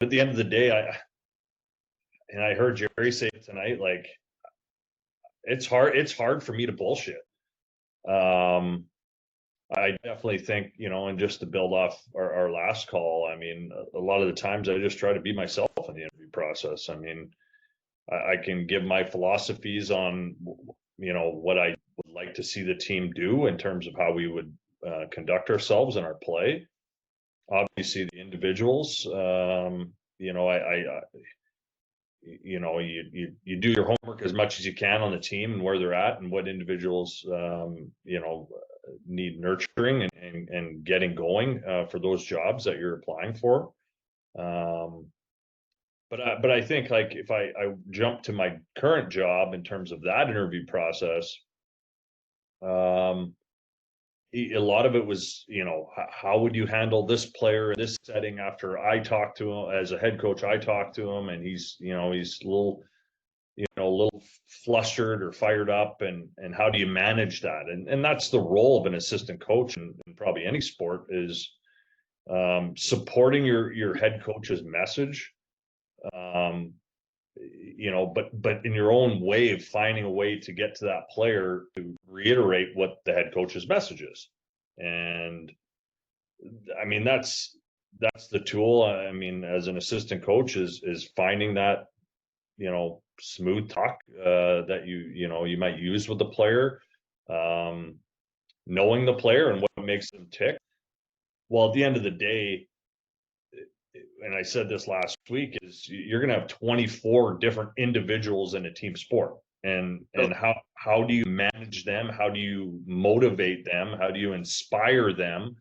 at the end of the day, I heard Jerry say it tonight, like it's hard for me to bullshit. Um, I definitely think, and just to build off our last call, I mean, a lot of the times I just try to be myself in the interview process. I mean, I can give my philosophies on, what I would like to see the team do in terms of how we would conduct ourselves in our play. Obviously, the individuals, you do your homework as much as you can on the team and where they're at and what individuals, need nurturing and getting going for those jobs that you're applying for. But I think, like, if I jump to my current job in terms of that interview process, a lot of it was, how would you handle this player in this setting after I talked to him as a head coach, I talked to him and he's a little flustered or fired up, and how do you manage that? And that's the role of an assistant coach in probably any sport, is supporting your head coach's message, um, but in your own way of finding a way to get to that player to reiterate what the head coach's message is. And I mean, that's the tool. I mean, as an assistant coach, is finding that, smooth talk that you might use with the player, um, knowing the player and what makes them tick. Well, at the end of the day, and I said this last week, is you're going to have 24 different individuals in a team sport, and how do you manage them? How do you motivate them? How do you inspire them?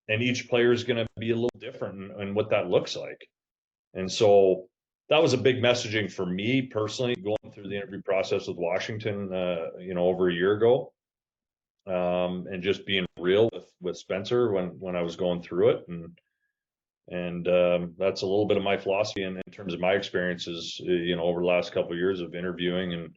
And each player is going to be a little different in what that looks like. And so that was a big messaging for me personally, going through the interview process with Washington, over a year ago, and just being real with Spencer when I was going through it. And that's a little bit of my philosophy in terms of my experiences, over the last couple of years of interviewing.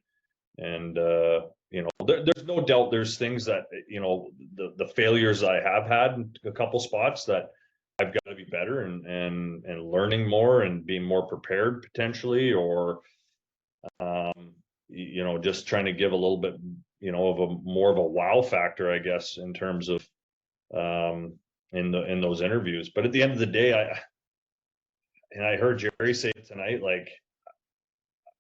And there's no doubt there's things that, the failures I have had in a couple spots that I've got to be better, and learning more and being more prepared potentially, or just trying to give a little bit, of a more of a wow factor, I guess, in terms of in those interviews. But at the end of the day, I heard Jerry say it tonight, like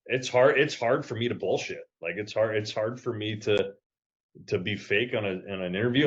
it's hard for me to bullshit. Like it's hard for me to be fake on an interview.